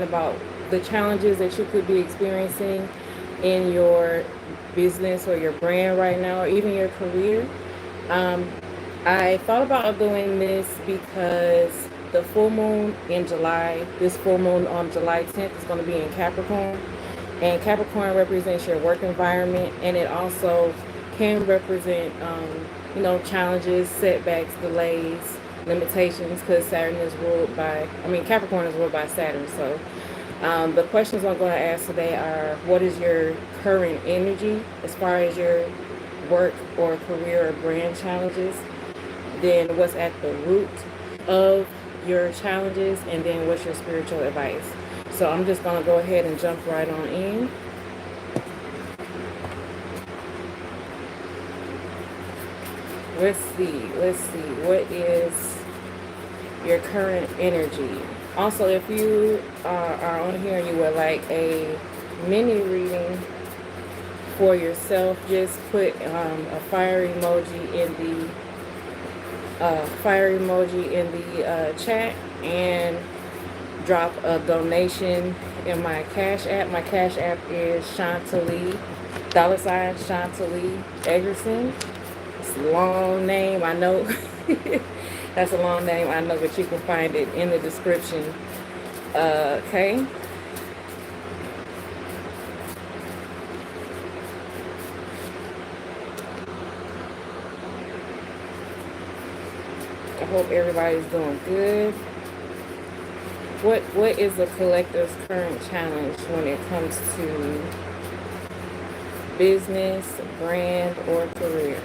about the challenges that you could be experiencing in your business or your brand right now, or even your career. Um, I thought about doing this because the full moon in July, this full moon on July 10th is going to be in Capricorn. And Capricorn represents your work environment, and it also can represent, challenges, setbacks, delays, limitations, because Saturn is ruled by, Capricorn is ruled by Saturn. So the questions I'm going to ask today are, what is your current energy as far as your work or career or brand challenges? Then what's at the root of your challenges? And then what's your spiritual advice? So I'm just going to go ahead and jump right on in. Let's see. What is your current energy? Also, if you are on here and you would like a mini reading for yourself, just put a fire emoji in the chat, and drop a donation in my Cash App. My Cash App is Chantilly, $Chantilly-Eggerson. It's a long name, I know. That's a long name, I know, but you can find it in the description. Okay. I hope everybody's doing good. What is the collective's current challenge when it comes to business, brand, or career?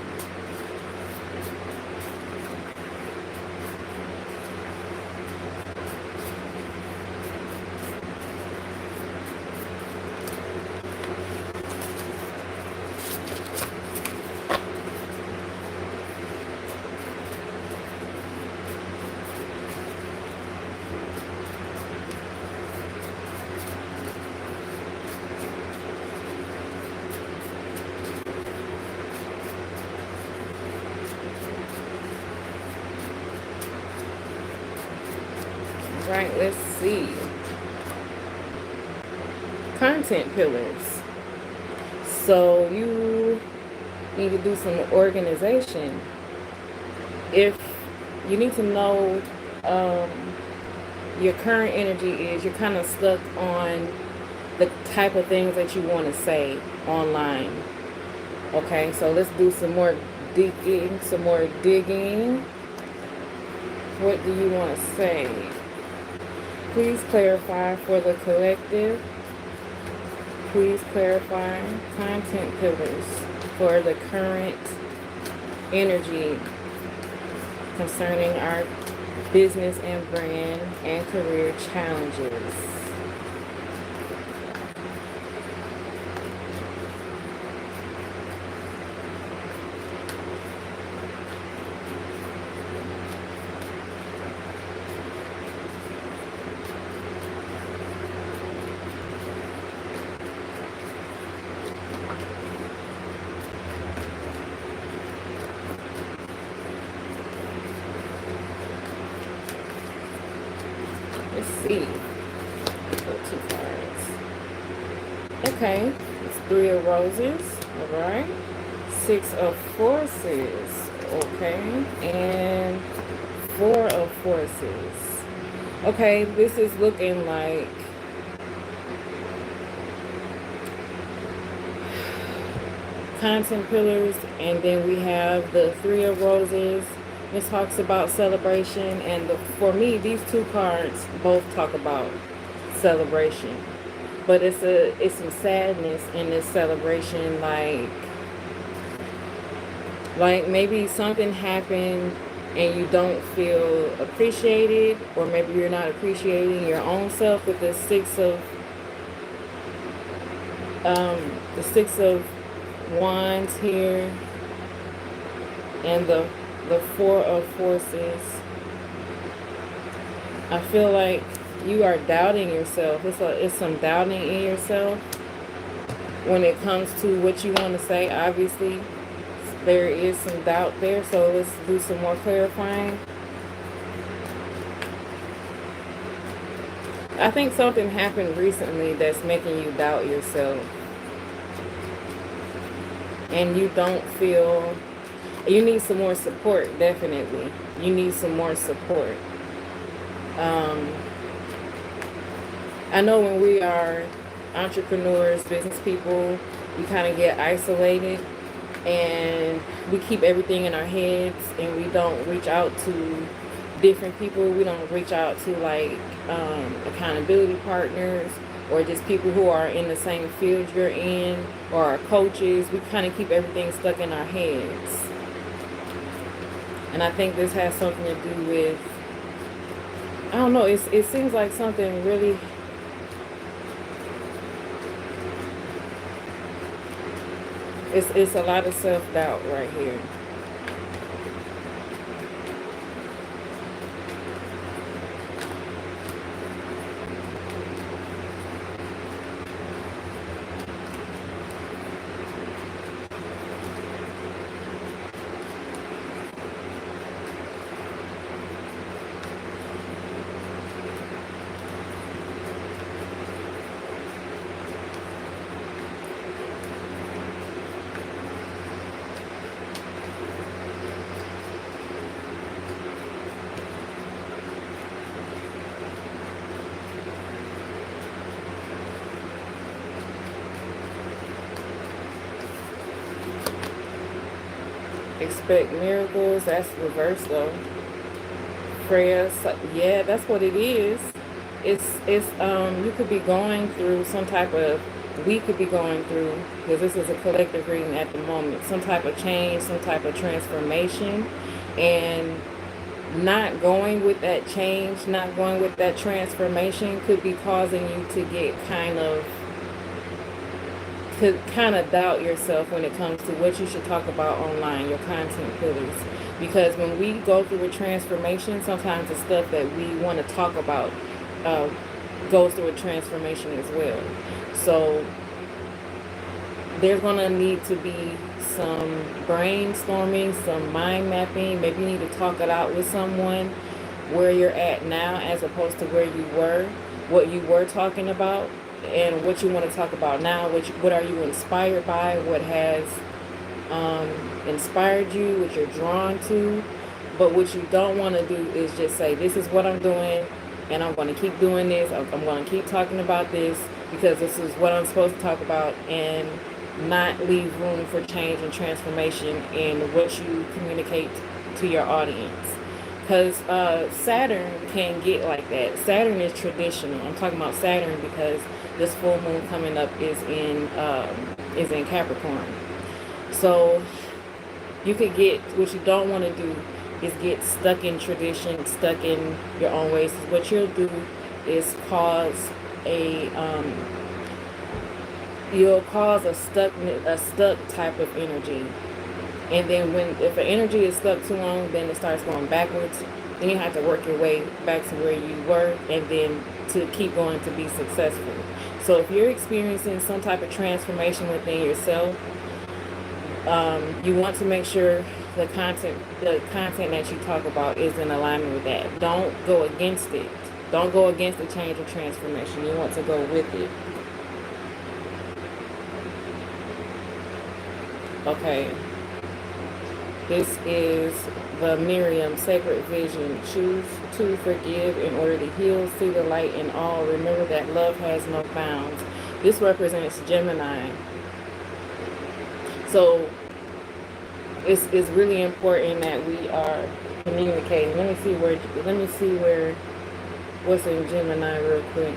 Right, let's see. Content pillars. So you need to do some organization. If you need to know your current energy is, you're kind of stuck on the type of things that you want to say online. Okay, so let's do some more digging. What do you want to say? Please clarify for the collective. Please clarify content pillars for the current energy concerning our business and brand and career challenges. Let's see. Go 2 cards. Okay. It's 3 of roses. Alright. 6 of forces. Okay. And 4 of forces. Okay, this is looking like content pillars, and then we have the 3 of roses. This talks about celebration, and for me, these 2 cards both talk about celebration. But it's some sadness in this celebration, like maybe something happened and you don't feel appreciated, or maybe you're not appreciating your own self with the 6 of wands here, and the 4 of forces. I feel like you are doubting yourself. It's some doubting in yourself when it comes to what you want to say. Obviously, there is some doubt there, so let's do some more clarifying. I think something happened recently that's making you doubt yourself. And you don't feel, you need some more support, definitely. You need some more support. I know when we are entrepreneurs, business people, we kind of get isolated and we keep everything in our heads and we don't reach out to different people. We don't reach out to like accountability partners or just people who are in the same field you're in or our coaches. We kind of keep everything stuck in our heads. And I think this has something to do with, I don't know, it seems like something really, it's a lot of self-doubt right here. Expect miracles. That's reverse though. Freya, yeah, that's what it is. It's you could be going through some type of, we could be going through, because this is a collective reading at the moment, some type of change, some type of transformation, and not going with that change, not going with that transformation could be causing you to get kind of doubt yourself when it comes to what you should talk about online, your content pillars. Because when we go through a transformation, sometimes the stuff that we want to talk about goes through a transformation as well. So there's going to need to be some brainstorming, some mind mapping. Maybe you need to talk it out with someone where you're at now as opposed to where you were, what you were talking about, and what you want to talk about now. What are you inspired by? What has inspired you? What you're drawn to? But what you don't want to do is just say, this is what I'm doing, and I'm going to keep doing this. I'm going to keep talking about this because this is what I'm supposed to talk about, and not leave room for change and transformation in what you communicate to your audience. Because Saturn can get like that. Saturn is traditional. I'm talking about Saturn because this full moon coming up is in Capricorn. So you could get, what you don't want to do is get stuck in tradition, stuck in your own ways. What you'll do is cause you'll cause a stuck type of energy. And then if an energy is stuck too long, then it starts going backwards. Then you have to work your way back to where you were, and then to keep going to be successful. So if you're experiencing some type of transformation within yourself, you want to make sure the content that you talk about is in alignment with that. Don't go against it. Don't go against the change or transformation. You want to go with it. Okay. This is the Miriam Sacred Vision. Choose to forgive in order to heal. See the light in all. Remember that love has no bounds. This represents Gemini. So it's really important that we are communicating. Let me see where what's in Gemini real quick.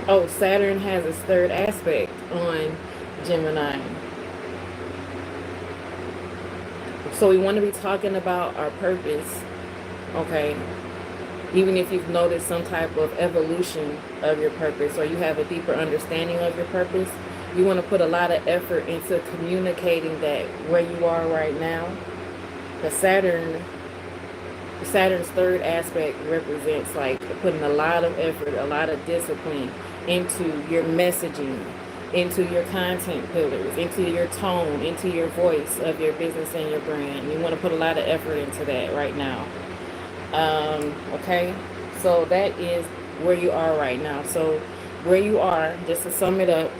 Oh, Saturn has its third aspect on Gemini. So we want to be talking about our purpose, okay? Even if you've noticed some type of evolution of your purpose, or you have a deeper understanding of your purpose, you want to put a lot of effort into communicating that where you are right now. The Saturn's third aspect represents like putting a lot of effort, a lot of discipline into your messaging, into your content pillars, into your tone, into your voice of your business and your brand. You want to put a lot of effort into that right now. Okay, so that is where you are right now. So where you are, just to sum it up,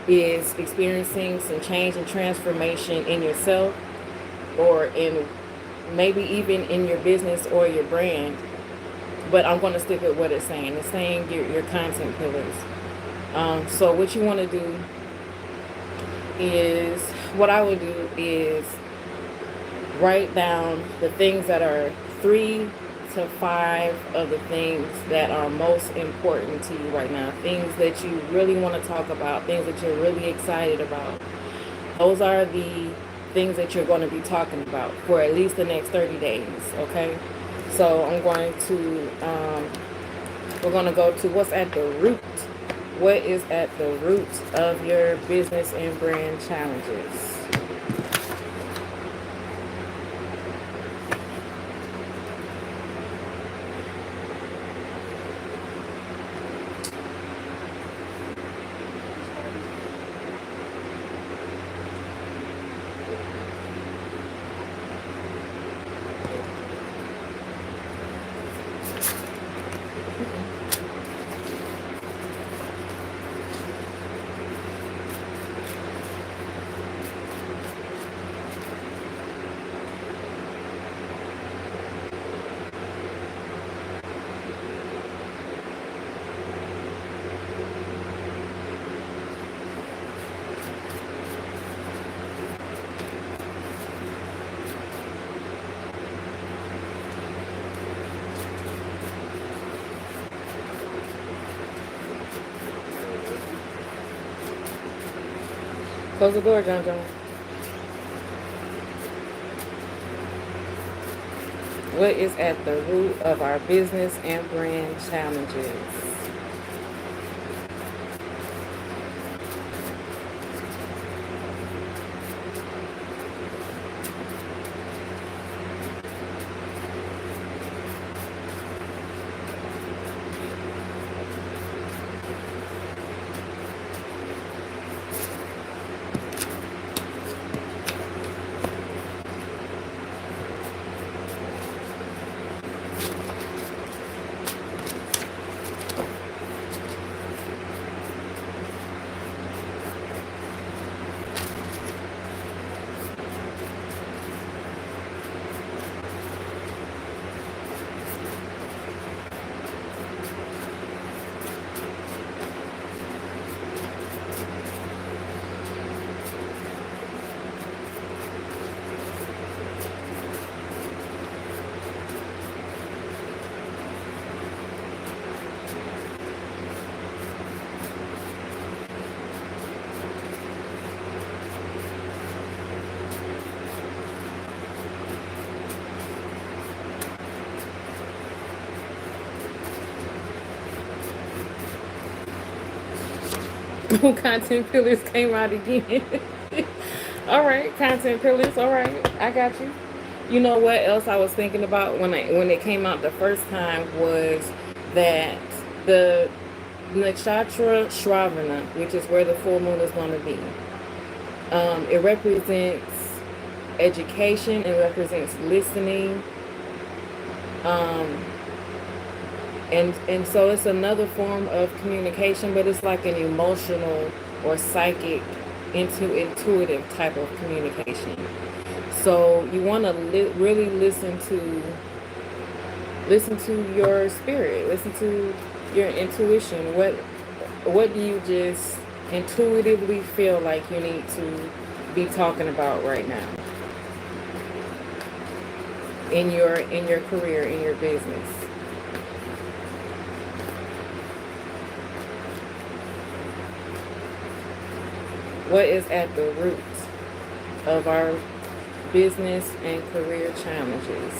is experiencing some change and transformation in yourself, or in maybe even in your business or your brand. But I'm going to stick with what it's saying. It's saying your content pillars. So what you want to do is, what I would do is write down the things that are 3 to 5 of the things that are most important to you right now. Things that you really want to talk about, things that you're really excited about. Those are the things that you're going to be talking about for at least the next 30 days, okay? So we're going to go to what's at the root. What is at the root of your business and brand challenges? Close the door, John John. What is at the root of our business and brand challenges? Content pillars came out again. All right, content pillars. All right, I got you. You know what else I was thinking about when it came out the first time was that the nakshatra Shravana, which is where the full moon is going to be. It represents education. It represents listening. Um, and so it's another form of communication, but it's like an emotional or psychic, intuitive type of communication. So you want to really listen to your spirit, listen to your intuition. What do you just intuitively feel like you need to be talking about right now in your career, in your business? What is at the root of our business and career challenges?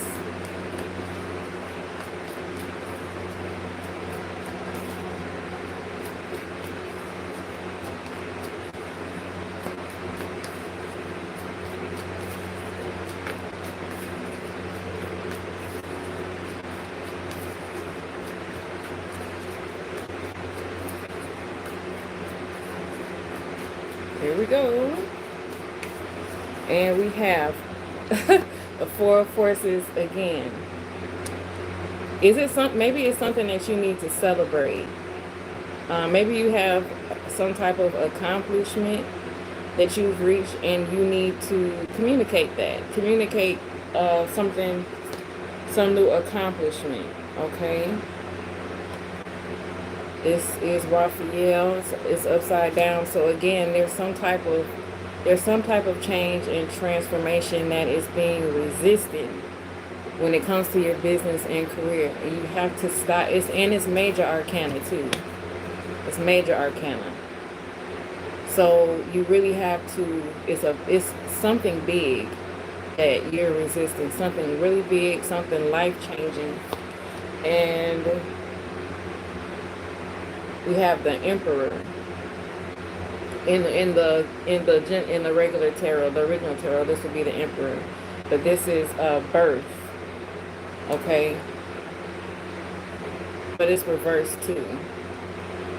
Here we go. And we have the Four of Forces again. Is it maybe it's something that you need to celebrate. Maybe you have some type of accomplishment that you've reached, and you need to communicate that. Communicate something, some new accomplishment. Okay. This is Raphael. It's upside down. So again, there's some type of change and transformation that is being resisted when it comes to your business and career. And you have to stop. It's major arcana too. It's major arcana. So you really have to. It's something big that you're resisting. Something really big. Something life changing. And we have the Emperor in the regular tarot, the original tarot. This would be the Emperor, but this is birth. Okay, but it's reversed too,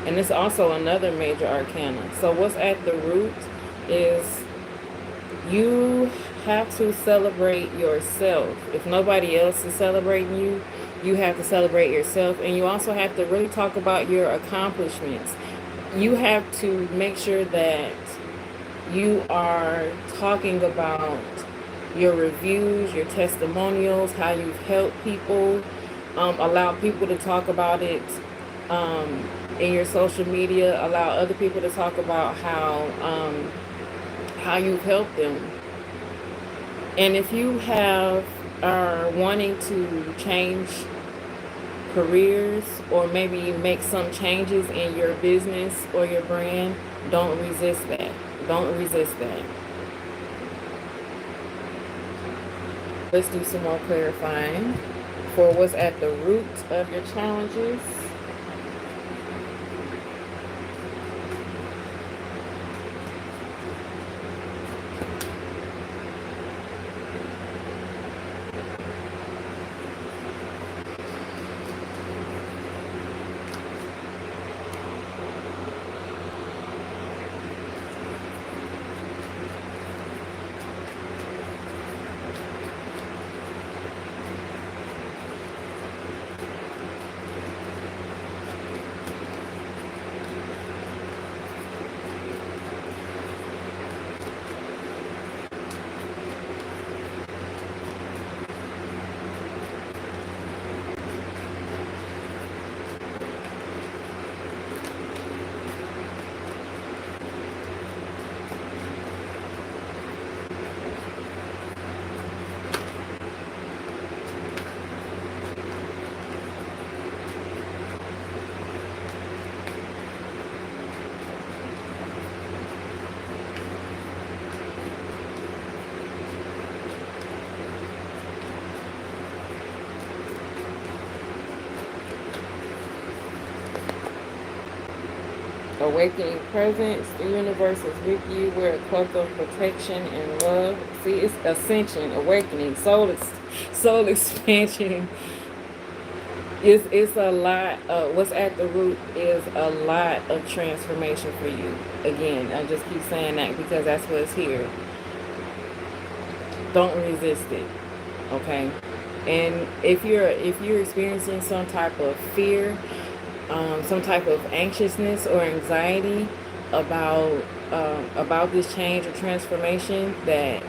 and it's also another major arcana. So what's at the root is you have to celebrate yourself. If nobody else is celebrating you, you have to celebrate yourself. And you also have to really talk about your accomplishments. You have to make sure that you are talking about your reviews, your testimonials, how you've helped people. Allow people to talk about it in your social media. Allow other people to talk about how you've helped them. And if you are wanting to change careers, or maybe make some changes in your business or your brand, don't resist that. Don't resist that. Let's do some more clarifying for what's at the root of your challenges. Awakening presence, the universe is with you. We're a cloak of protection and love. See, it's ascension, awakening, soul expansion. It's a lot. What's at the root is a lot of transformation for you. Again, I just keep saying that because that's what's here. Don't resist it, okay? And if you're experiencing some type of fear, some type of anxiousness or anxiety about this change or transformation that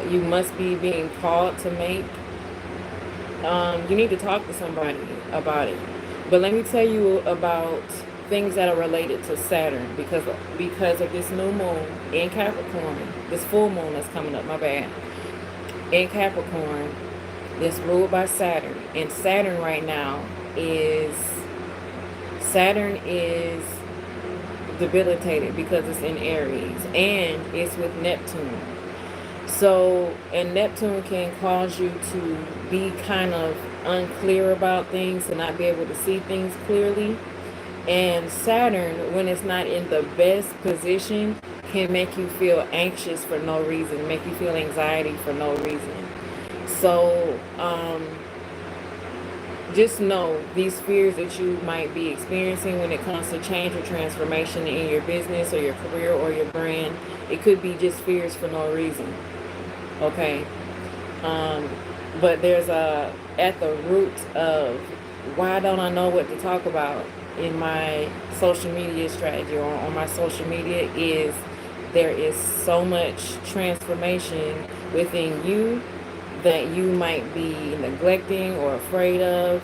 you must be being called to make, you need to talk to somebody about it. But let me tell you about things that are related to Saturn, because of this new moon in Capricorn, this full moon that's coming up, my bad, in Capricorn, that's ruled by Saturn. And Saturn right now is debilitated because it's in Aries and it's with Neptune. So, and Neptune can cause you to be kind of unclear about things, to not be able to see things clearly. And Saturn, when it's not in the best position, can make you feel anxious for no reason, make you feel anxiety for no reason. So, just know these fears that you might be experiencing when it comes to change or transformation in your business or your career or your brand, it could be just fears for no reason. Okay. But there's a at the root of why don't I know what to talk about in my social media strategy or on my social media is there is so much transformation within you that you might be neglecting or afraid of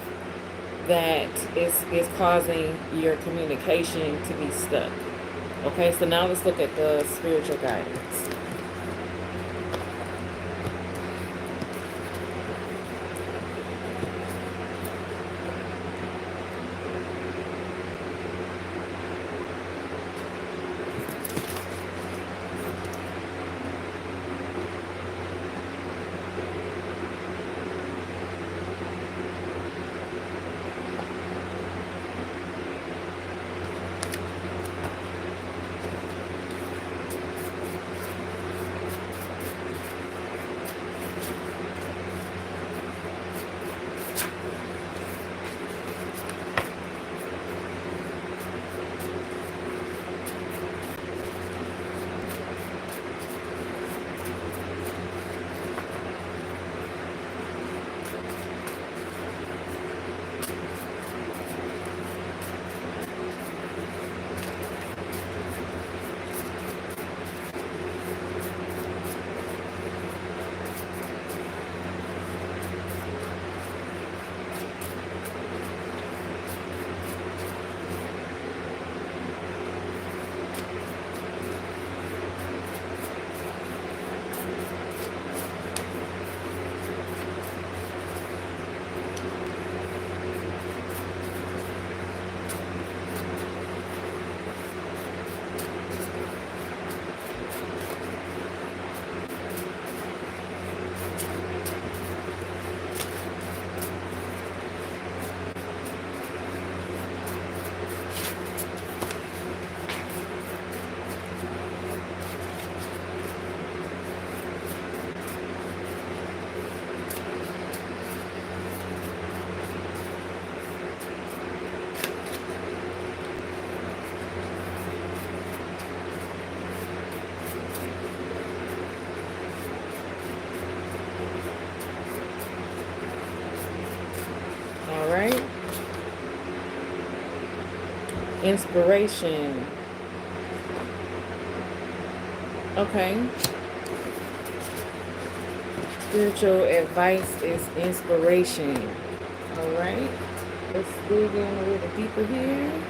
that is causing your communication to be stuck. Okay, so now let's look at the spiritual guidance. All right. Inspiration. Okay. Spiritual advice is inspiration. All right. Let's dig in a little deeper here.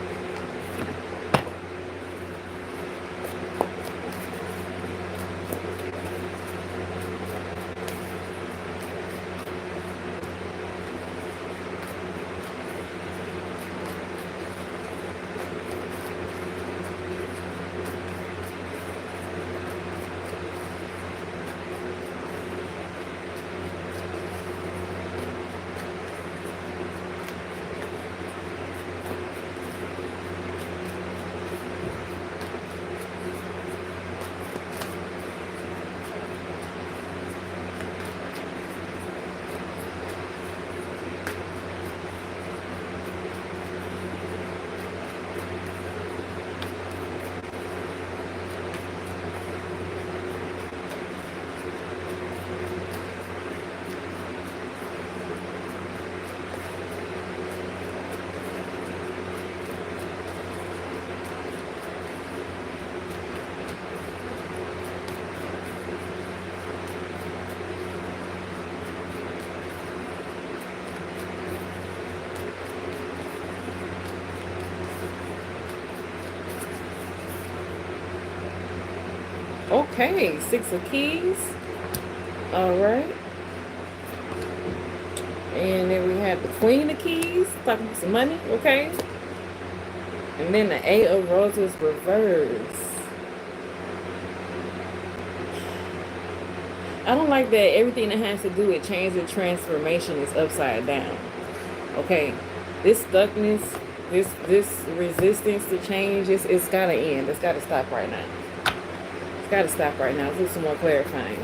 Okay, Six of Keys. All right. And then we have the Queen of Keys, talking about some money, okay? And then the Eight of Roses reverse. I don't like that everything that has to do with change and transformation is upside down. Okay, this stuckness, this resistance to change, it's gotta end. It's gotta stop right now. It's gotta stop right now. Let's do some more clarifying.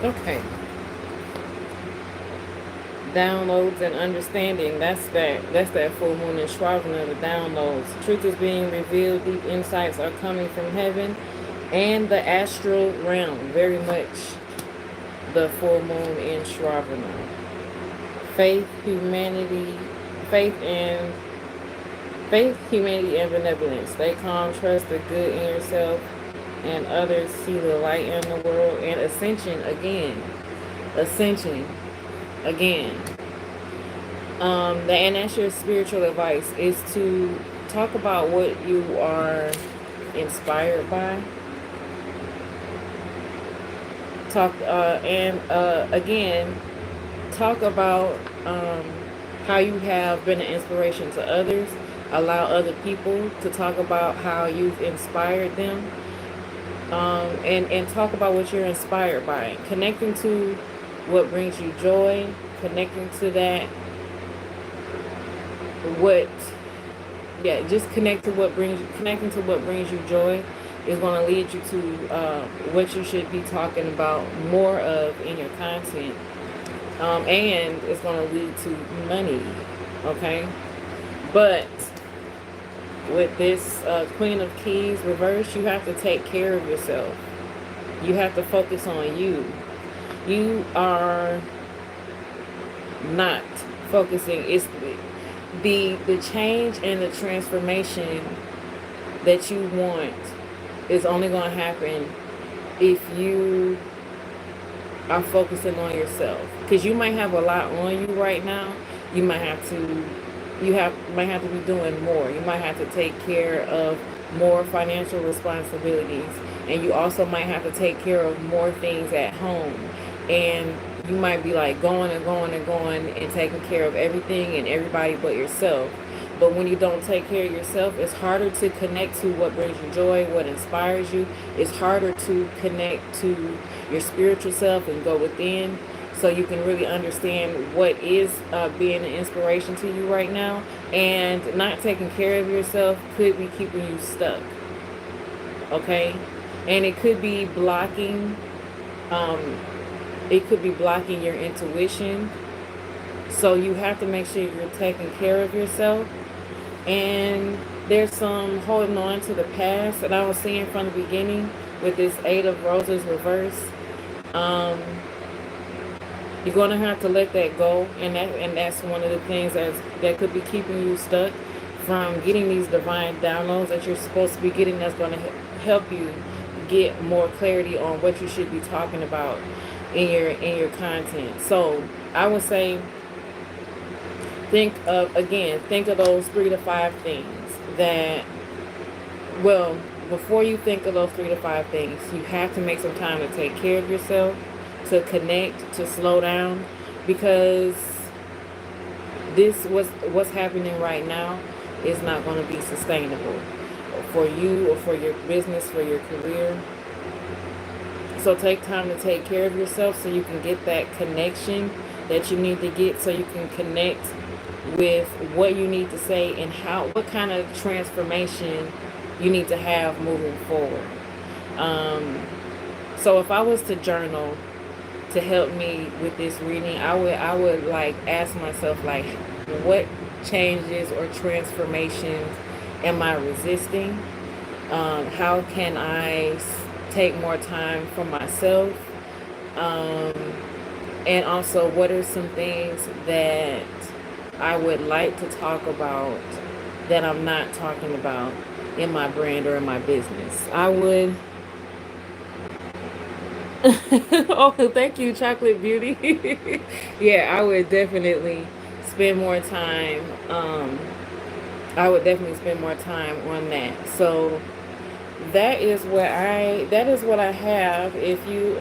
Okay. Downloads and understanding. That's that full moon in Shravana, the downloads. Truth is being revealed, deep insights are coming from heaven and the astral realm. Very much the full moon in Shravana. Faith, humanity, faith and faith, humanity, and benevolence. Stay calm, trust the good in yourself and others, see the light in the world, and ascension again. Ascension again. And that's your spiritual advice, is to talk about what you are inspired by. Talk and again, talk about how you have been an inspiration to others. Allow other people to talk about how you've inspired them, and talk about what you're inspired by. Connecting to what brings you joy, connecting to that, what, yeah, just connecting to what brings you joy is going to lead you to what you should be talking about more of in your content, and it's going to lead to money, okay? But with this Queen of Keys reverse, you have to take care of yourself. You have to focus on you. You are not focusing. It's the change and the transformation that you want is only going to happen if you are focusing on yourself. Because you might have a lot on you right now. You might have to be doing more. You might have to take care of more financial responsibilities, and you also might have to take care of more things at home. And you might be like going and going and going and taking care of everything and everybody but yourself. But when you don't take care of yourself, it's harder to connect to what brings you joy, what inspires you. It's harder to connect to your spiritual self and go within, so you can really understand what is being an inspiration to you right now. And not taking care of yourself could be keeping you stuck, okay? And it could be blocking your intuition. So you have to make sure you're taking care of yourself. And there's some holding on to the past that I was seeing from the beginning with this Eight of Roses reverse. You're going to have to let that go, and that's one of the things that could be keeping you stuck from getting these divine downloads that you're supposed to be getting, that's going to help you get more clarity on what you should be talking about in your content. So I would say, think of those 3 to 5 things that, well, before you think of those 3 to 5 things, you have to make some time to take care of yourself, to connect, to slow down, because what's happening right now is not going to be sustainable for you or for your business, for your career. So take time to take care of yourself so you can get that connection that you need to get, so you can connect with what you need to say and what kind of transformation you need to have moving forward. So if I was to journal to help me with this reading, I would like ask myself, like, what changes or transformations am I resisting? How can I take more time for myself? And also, what are some things that I would like to talk about that I'm not talking about in my brand or in my business? I would oh, thank you, Chocolate Beauty. Yeah, I would definitely spend more time. On that. So that is what I have. If you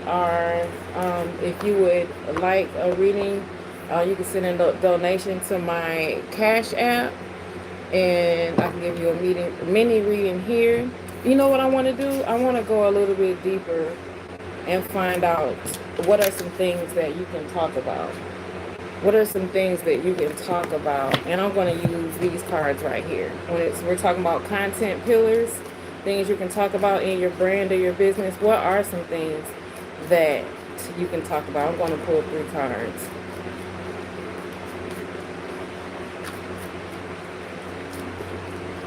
would like a reading, you can send a donation to my Cash App, and I can give you a mini reading here. You know what I want to do? I want to go a little bit deeper and find out what are some things that you can talk about. What are some things that you can talk about? And I'm going to use these cards right here. We're talking about content pillars, things you can talk about in your brand or your business. What are some things that you can talk about. I'm going to pull 3 cards.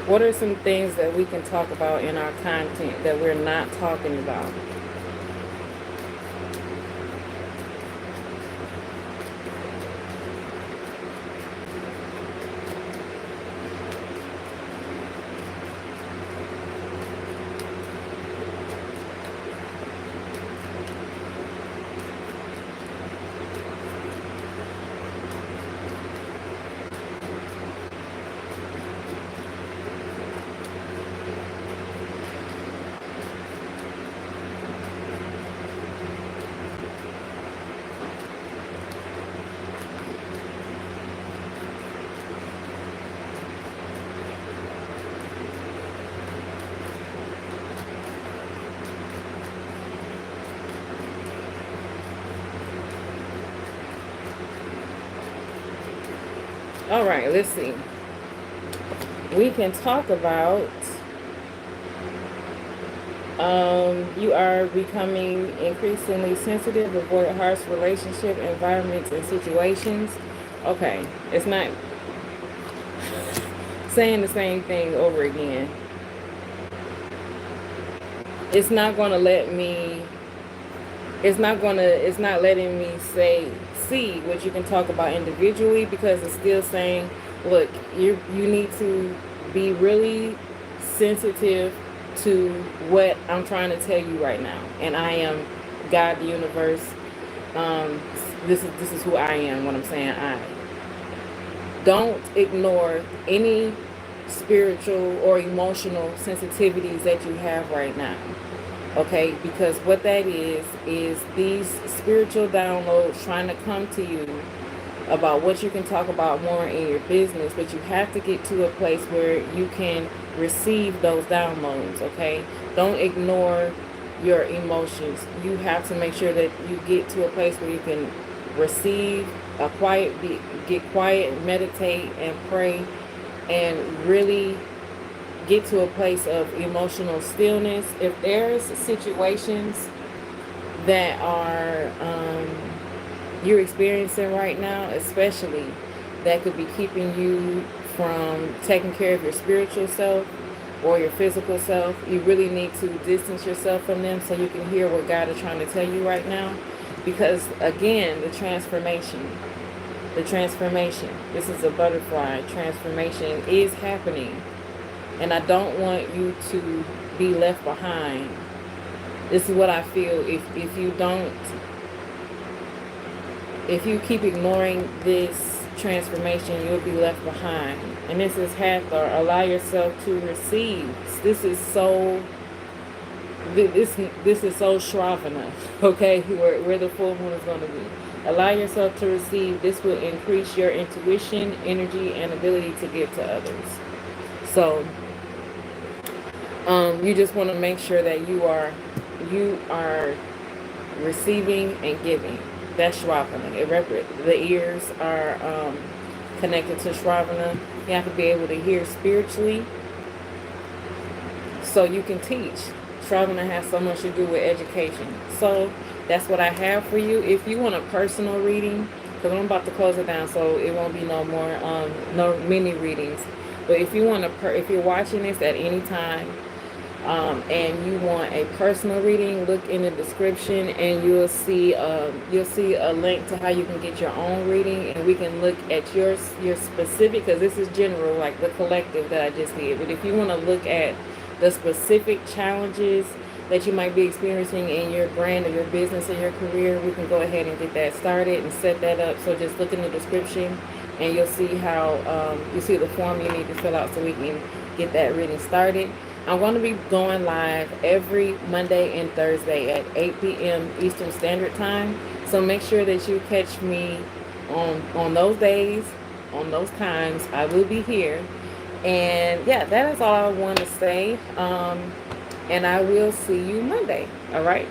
What are some things that we can talk about in our content that we're not talking about? All right, let's see. We can talk about you are becoming increasingly sensitive, avoid harsh relationship environments and situations. Okay, it's not saying the same thing over again. It's not going to let me, it's not letting me see what you can talk about individually, because it's still saying, look, you need to be really sensitive to what I'm trying to tell you right now. And I am God, the universe. This is who I am. What I'm saying, I don't ignore any spiritual or emotional sensitivities that you have right now. Okay, because what that is these spiritual downloads trying to come to you about what you can talk about more in your business, but you have to get to a place where you can receive those downloads. Okay, don't ignore your emotions. You have to make sure that you get to a place where you can receive get quiet, meditate and pray, and really get to a place of emotional stillness. If there's situations that are you're experiencing right now, especially, that could be keeping you from taking care of your spiritual self or your physical self, you really need to distance yourself from them so you can hear what God is trying to tell you right now. Because again, the transformation, this is a butterfly transformation is happening. And I don't want you to be left behind. This is what I feel. If you keep ignoring this transformation, you'll be left behind. And this is Hathor. Allow yourself to receive. This is so Shravana, okay, where the full moon is going to be. Allow yourself to receive. This will increase your intuition, energy, and ability to give to others. So you just want to make sure that you are receiving and giving. That's Shravana. The ears are connected to Shravana. You have to be able to hear spiritually so you can teach. Shravana has so much to do with education. So that's what I have for you. If you want a personal reading, because I'm about to close it down, so it won't be no more no mini readings. But if you want if you're watching this at any time, and you want a personal reading, look in the description and you'll see a link to how you can get your own reading, and we can look at your specific, because this is general, like the collective that I just did. But if you want to look at the specific challenges that you might be experiencing in your brand or your business or your career, we can go ahead and get that started and set that up. So just look in the description and you'll see how you see the form you need to fill out so we can get that reading started. I'm going to be going live every Monday and Thursday at 8 p.m. Eastern Standard Time. So make sure that you catch me on those days, on those times. I will be here. And yeah, that is all I want to say. And I will see you Monday. All right.